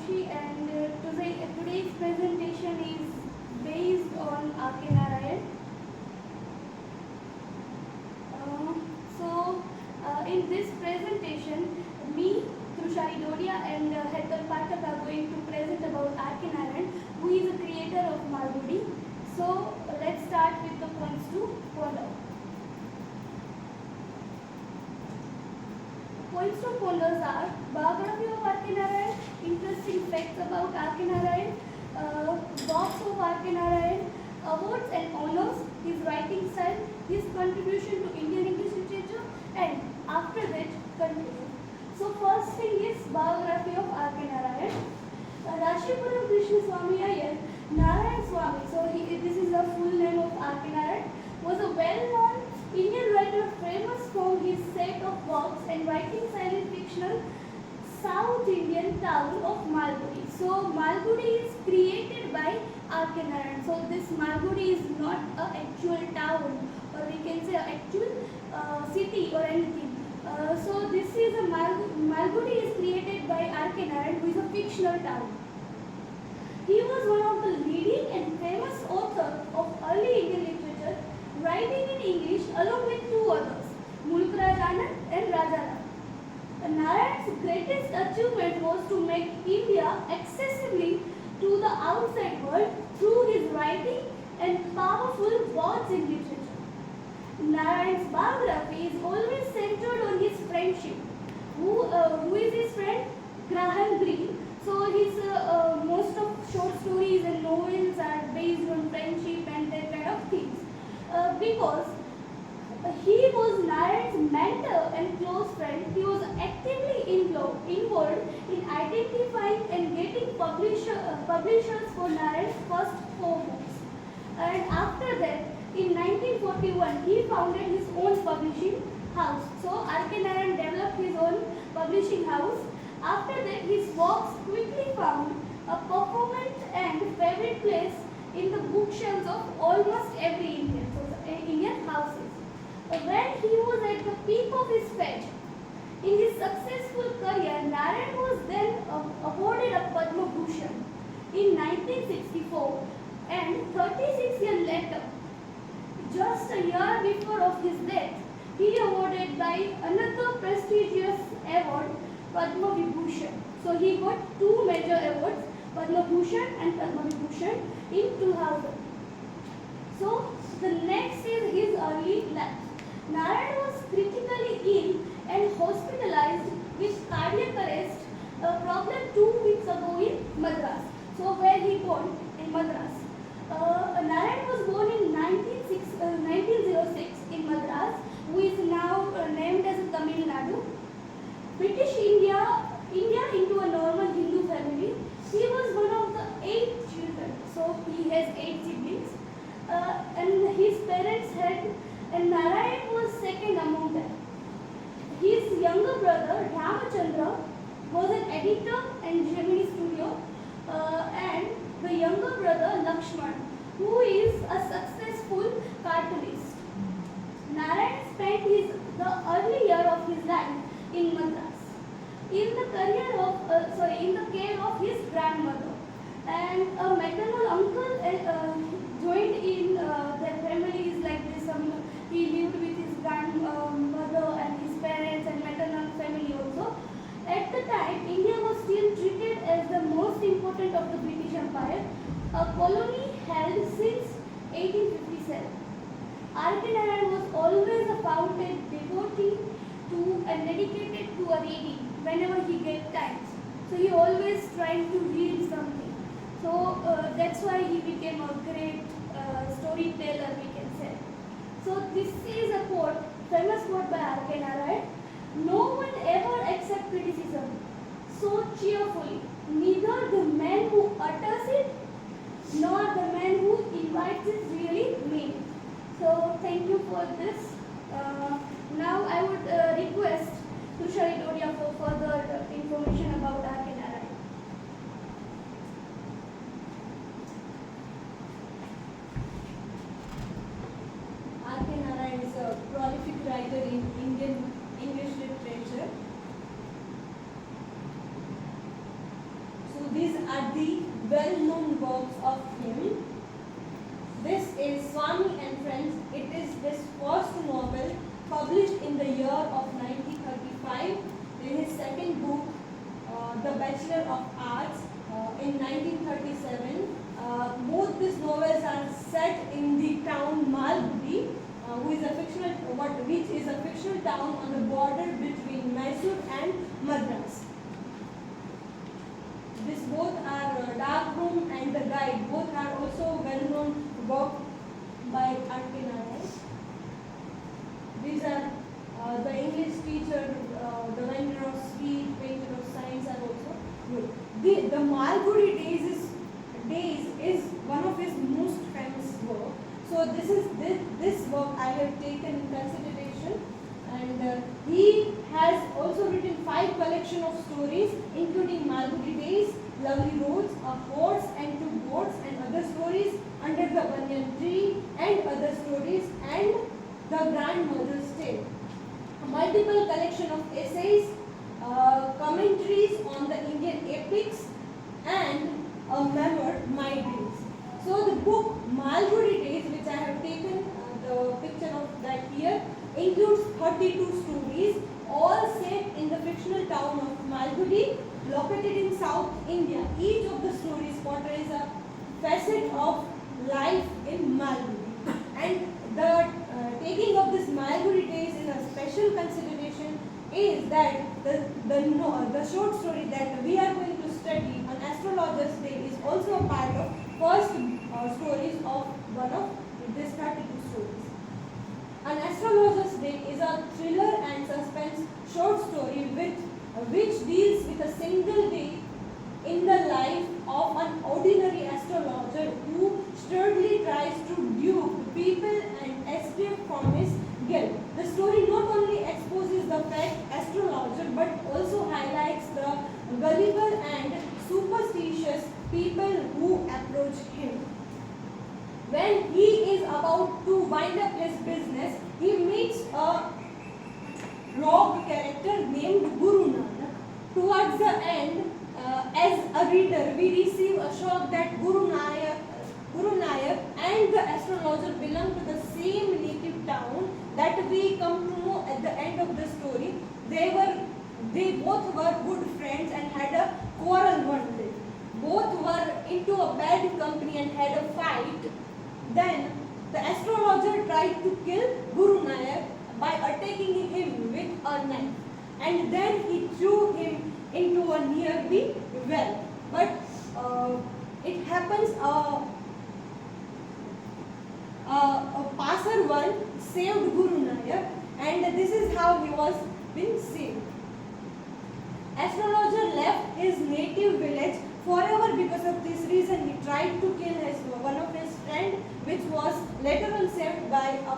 and today's presentation is based on R.K.Narayan. Uh, in this presentation, me, Trushari Dodia and Hetal Pathak are going to present about R.K.Narayan, who is the creator of Malgudi. So, let's start with the points to follow. Points to ponders are biography of R.K.Narayan, interesting facts about R.K.Narayan, box of R.K.Narayan, awards and honors, his writing style, his contribution to Indian English literature, and after that, conclusion. So first thing is biography of R.K.Narayan. Rashipuram Krishna Swami Iyer, Narayan Swami, so this is the full name of R.K.Narayan, was a well-known Indian writer famous for his set of works and writing silent fictional South Indian town of Malgudi. So Malgudi is created by R.K.Narayan. So this Malgudi is not an actual town, or we can say an actual city or anything. So this is a Malgudi is created by R.K.Narayan, who is a fictional town. He was one of the leading and famous authors of early Indian literature, writing in English along with two others, Mulkraj Anand and Rajaram. Narayan's greatest achievement was to make India accessible to the outside world through his writing and powerful words in literature. Narayan's biography is always centered on his friendship. Who is his friend? Graham Greene. So his most of short stories and novels are based on friendship and that kind of things. Because he was Narayan's mentor and close friend, he was actively involved in identifying and getting publishers for Narayan's first 4 books. And after that, in 1941, he founded his own publishing house. So R.K.Narayan developed his own publishing house. After that, his works quickly found a permanent and favorite place in the bookshelves of almost every Indian houses. When he was at the peak of his fame, in his successful career, Narayan was then awarded a Padma Bhushan in 1964, and 36 years later, just a year before of his death, he awarded by another prestigious award, Padma Vibhushan. So he got 2 major awards, Padma Bhushan and Padma Vibhushan in 2000. So the next is his early life. Narayan was critically ill and hospitalized with cardiac arrest problem 2 weeks ago in Madras. So where he born? In Madras. Narayan was born in 1906 in Madras, who is now named as Tamil Nadu. British India into a normal Hindu family. He was one of the 8 children. So he has 8 siblings. And his parents had, and Narayan was second among them. His younger brother Ramachandra was an editor in Gemini Studio, and the younger brother Lakshman, who is a successful cartoonist. Narayan spent the early year of his life in Madras, in the care of his grandmother, and a maternal uncle joined in their families like this. He lived with his grandmother and his parents and maternal family also. At the time, India was still treated as the most important of the British Empire, a colony held since 1857. R.K.Narayan was always a founded devotee to and dedicated to a reading whenever he get time. So he always tried to read something. So that's why he became a great storyteller, we can say. So this is a quote, famous quote by R.K.Narayan. No one ever accepts criticism so cheerfully, neither the man who utters it nor the man who invites it really mean. So thank you for this. Now I would request Tushari Dodia for further information about R.K.Narayan. R.K.Narayan is a prolific writer in Indian English literature. So are the well-known works of him. This is Swami and Friends. It is his first novel published in the year of 1935. In his second book, The Bachelor of Arts, in 1937. Both these novels are set in the town Malgudi, which is a fictional town on the border between Mysore and Madras. These both are Dark Room and The Guide. Both are also well-known work by R.K.Narayan. These are the English teacher, the vendor of sweet, painter of science are also good. The Malgudi Days is one of his most famous work. So this work I have taken in consideration, and he has also written 5 collection of stories, including Malgudi Days, Lovely Roads, A Horse and Two Goats, and other stories, Under the Banyan Tree, and other stories, and The Grandmother's Tale. Multiple collection of essays, commentaries on the Indian epics, and a memoir, My Days. So the book Malgudi Days, which I have taken the picture of that here, includes 32 stories, all set in the fictional town of Malgudi, located in South India. Each of the stories portrays a facet of life in Malgudi. And the taking of this Malgudi Days in a special consideration is that the short story that we are going to study on Astrologer's Day is also a part of first stories of one of these 32 stories. An Astrologer's Day is a thriller and suspense short story which deals with a single day in the life of an ordinary astrologer who sturdily tries to dupe people and escape from his guilt. The story not only exposes the fact astrologer but also highlights the gullible and superstitious people who approach him. When he is about to wind up his business, he meets a rogue character named Guru Nanak. Towards the end, as a reader, we receive a shock that Guru Nayak and the astrologer belong to the same native town that we come to know at the end of the story. They both were good friends and had a quarrel one day. Both were into a bad company and had a fight. Then the astrologer tried to kill Guru Nayak by attacking him with a knife, and then he threw him into a nearby well. But it happens a passer one saved Guru Nayak, and this is how he was being saved. Astrologer left his native village forever. Because of this reason, he tried to kill one of his friend, which was later on saved by a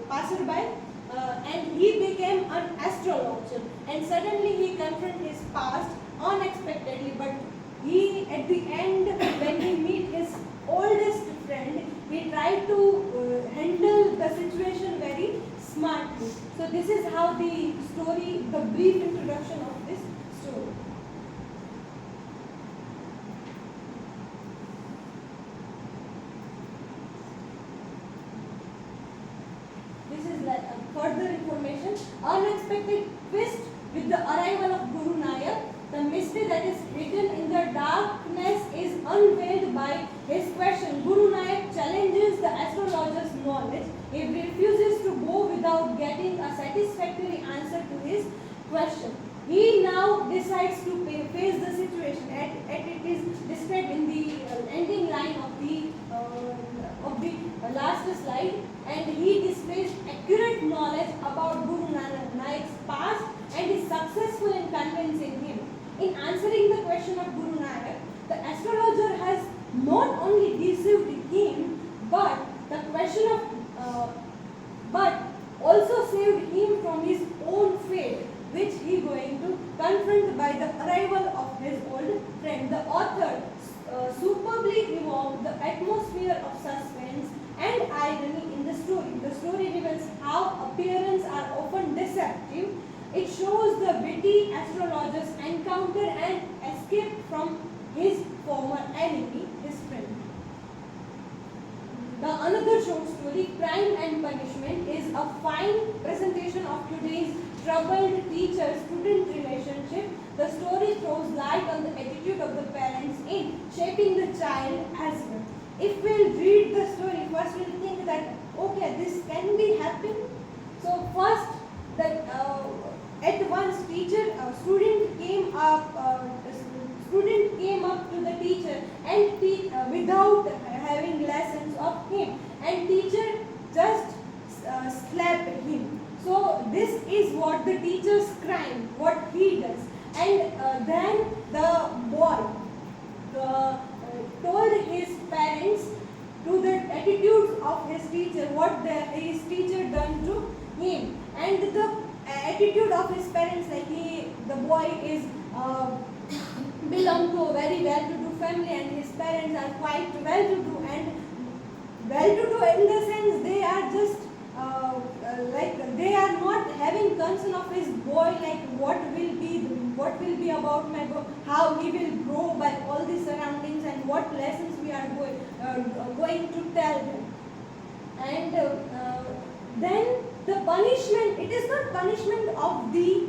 passerby, and he became an astrologer. And suddenly he confronted his past unexpectedly, but he at the end, when he meet his oldest friend, he tried to handle the situation very smartly. So this is how the story, the brief introduction of this story. This is like further information. Unexpected twist with the arrival of Guru Nayak. The mystery that is hidden in the darkness is unveiled by his question. Guru Nayak challenges the astrologer's knowledge. He refuses to go without getting a satisfactory answer to his question. He now decides to face the situation, and it is described in the ending line of the last slide. And he displays accurate knowledge about Guru Nayak's past and is successful in convincing him. In answering the question of Guru Nayak, the astrologer has not only deceived him, but but also saved him from his own fate, which he going to confront by the arrival of his old friend. The author superbly evoked the atmosphere of suspense and irony in the story. The story reveals how appearances are often deceptive. It shows the witty astrologer's encounter and escape from his former enemy, his friend. The another short story, Crime and Punishment, is a fine presentation of today's troubled teacher-student relationship. The story throws light on the attitude of the parents in shaping the child as well. If we'll read the story, first we'll think that, okay, this can be happen. So first, that at once student came up to the teacher and without having lessons of him, and teacher just slapped him. So this is what the teacher's crime, what he does. And then the boy told his parents to the attitudes of his teacher, what his teacher done to him, and the attitude of his parents, like the boy is belong to a very well-to-do family, and his parents are quite well-to-do, and well-to-do in the sense they are just like they are not having concern of his boy, like what will be about my boy, how he will grow by all the surroundings, and what lessons we are going to tell him. And then the punishment, it is not punishment of the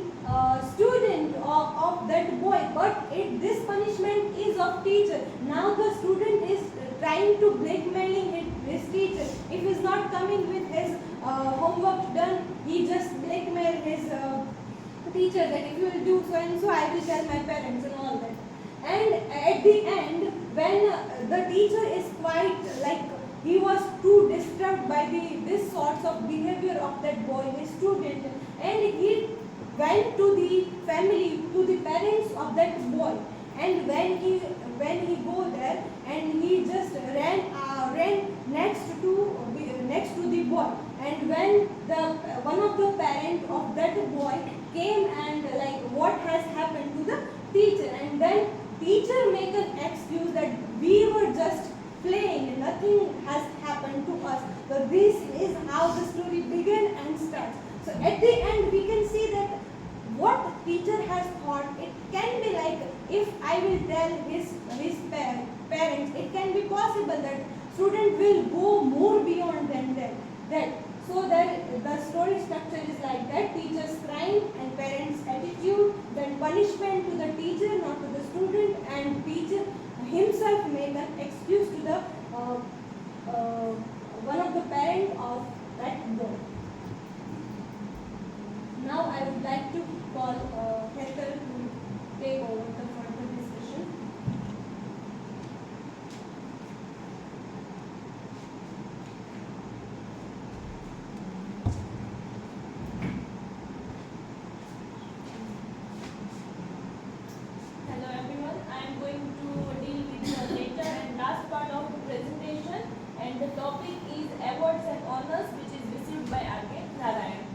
student of that boy, but this punishment is of teacher. Now the student is trying to blackmailing his teacher. If he is not coming with his homework done, he just blackmail his teacher that if you will do so and so, I will tell my parents and all that. And at the end, when the teacher is quite like, he was too disturbed by this sorts of behavior of that boy, his student, and he went to the family, to the parents of that boy. And when he go there, and he just ran next to the boy. And when one of the parents of that boy came and like, what has happened to the teacher, and then teacher make an excuse that we were just playing, nothing has happened to us. So this is how the story begins and starts. So at the end we can see that what teacher has thought, it can be like, if I will tell his parents, it can be possible that student will go more beyond than that. So that the story structure is like that: teacher's crime and parents' attitude, then punishment to the teacher, not to the student, and teacher himself make an excuse to the one of the parent of that boy. Now I would like to call Hector to take over the further discussion. Hello everyone, I am going to deal with the later and last part of the presentation, and the topic is awards and honors which is received by R.K.Narayan.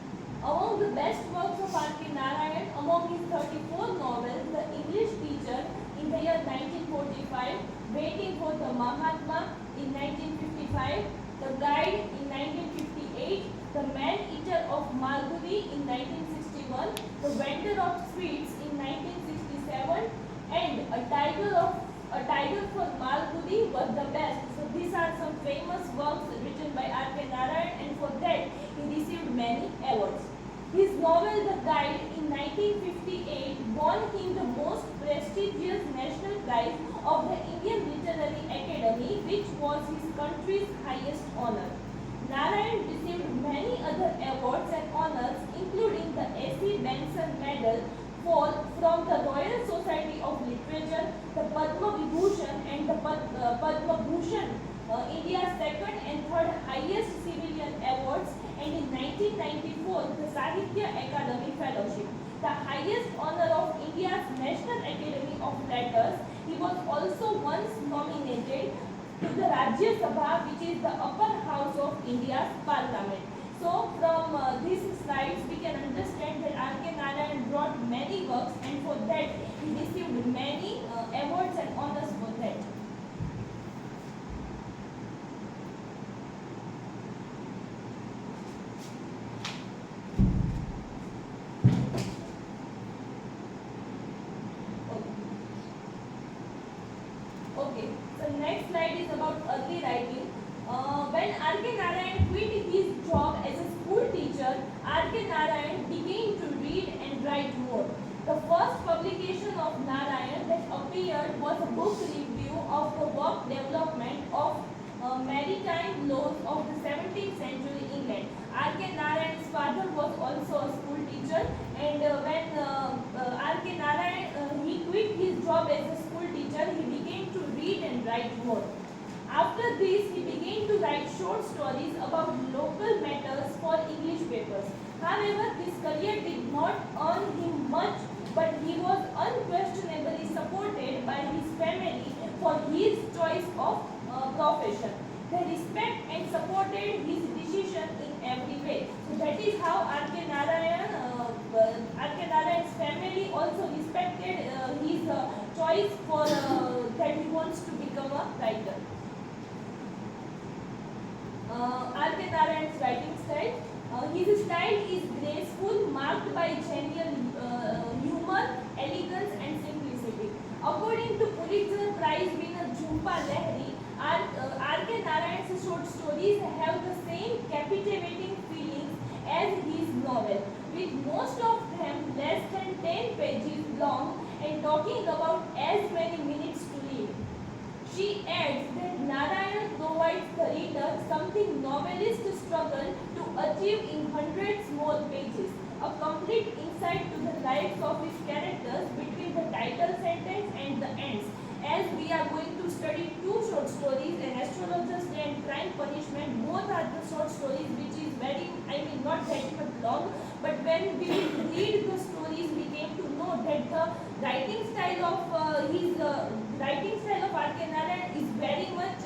Among the best works of R.K.Narayan, among his 34 novels, The English Teacher in the year 1945, Waiting for the Mahatma in 1955, The Guide in 1958, The Man-Eater of Malgudi in 1961, The Vendor of Sweets in 1967, and A Tiger for Malgudi was the best. So these are some famous works written by R.K.Narayan, and for that he received many awards. His novel The Guide in 1958 won him the most prestigious national prize of the Indian Literary Academy, which was his country's highest honor. Narayan received many other awards and honors, including the A.C. Benson Medal from the Royal Society of Literature, the Padma Vibhushan and the Padma Bhushan, India's second and third highest civilian awards, and in 1994 the Sahitya Akademi Fellowship, the highest honor of India's National Academy of Letters. He was also once nominated to the Rajya Sabha, which is the upper house of India's parliament. So from these slides we can understand that R.K.Narayan brought many works, and for that he received many awards and honors for that. Okay, so next slide is about early writing. When R.K. Narayan quit his job as a school teacher, R.K. Narayan began to read and write more. The first publication of Narayan that appeared was a book review of the work development of maritime laws of the 17th century England. R.K. Narayan's father was also a school teacher, and when R.K. Narayan he quit his job as a school teacher, he began to read and write more. After this, he began to write short stories about local matters for English papers. However, his career did not earn him much, but he was unquestionably supported by his family for his choice of profession. They respect and supported his decision in every way. So that is how R.K. Narayan's family also respected his choice for that he wants to become a writer. R.K. Narayan's writing style. His style is graceful, marked by genuine humor, elegance, and simplicity. According to Pulitzer Prize winner Jhumpa Lahiri, R.K. Narayan's short stories have the same captivating feelings as his novel, with most of them less than 10 pages long and talking about as many minutes to read. She adds that Narayan provides the reader something novelists struggle to achieve in hundreds more pages, a complete insight to the lives of his characters between the title sentence and the ends. As we are going to study two short stories, An Astrologer's Day and Crime Punishment, both are the short stories which is not that much long, but when we read the stories, we came to know that the writing style of R.K. Narayan is very much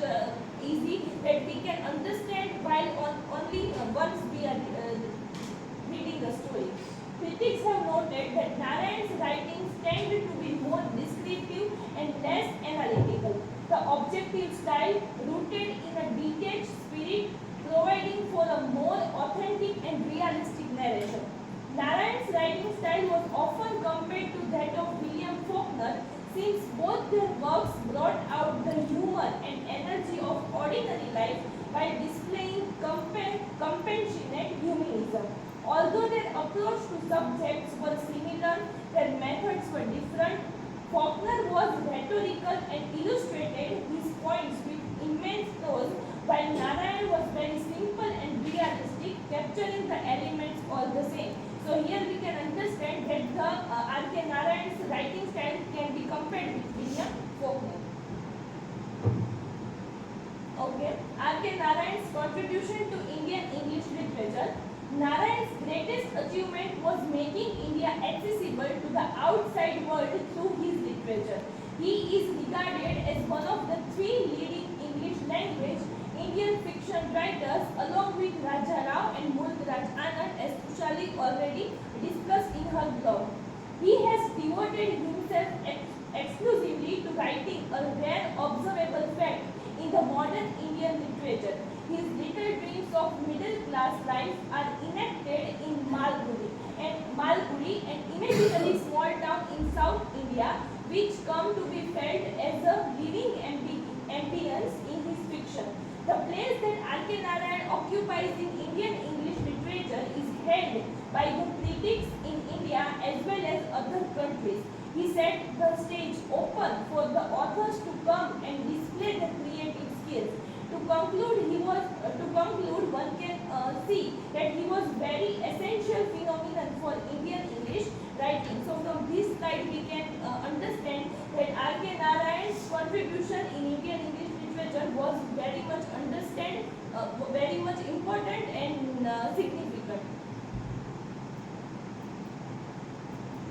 easy, that we can understand while only once we are reading the story. Critics have noted that Narayan's writings tend to be more descriptive and less analytical. The objective style, rooted in a detached spirit, providing for a more authentic and realistic narration. Narayan's writing style was often compared to that of William Faulkner, since both their works brought out the humor and energy of ordinary life by displaying compassionate humanism. Although their approach to subjects were similar, their methods were different. Faulkner was rhetorical and illustrated his points with immense prose, while Narayan was very simple and realistic, capturing the elements all the same. So here we can understand that the R.K. Narayan's writing style can be compared with William Faulkner. Okay, R.K. Narayan's contribution to Indian English literature. Narayan's greatest achievement was making India accessible to the outside world through his literature. He is regarded as one of the three leading English language Indian fiction writers, along with Raja Rao and Mulkraj Anand, as Kushali already discussed in her blog. He has devoted himself exclusively to writing a rare observable fact in the modern Indian literature. His little dreams of middle class life are enacted in Malgudi and imaginary small town in South India, which come to be felt as a living ambience in his fiction. The place that R.K. Narayan occupies in Indian English literature is held by the critics in India as well as other countries. He set the stage open for the authors to come and display their creative skills. To conclude, one can see that he was very essential phenomenon for Indian English writing. So from this slide we can understand that R.K. Narayan's contribution in Indian English literature was very much important and significant.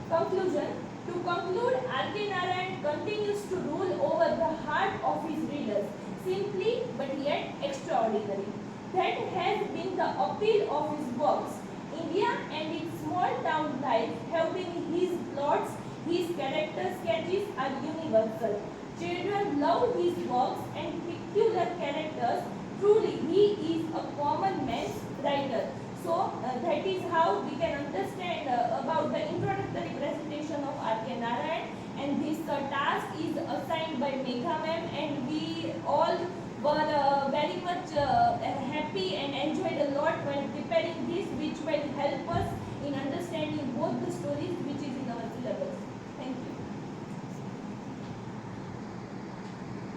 Conclusion. To conclude, R.K. Narayan continues to rule over the heart of his readers, simply but yet extraordinary. That has been the appeal of his works. India and its small town life have been his plots, his character sketches are universal. Children love his works and peculiar characters. Truly, he is a common man's writer. So that is how we can understand about the introductory presentation of R.K. Narayan, and this task is assigned by Megha ma'am and were very much happy and enjoyed a lot while preparing this, which will help us in understanding both the stories which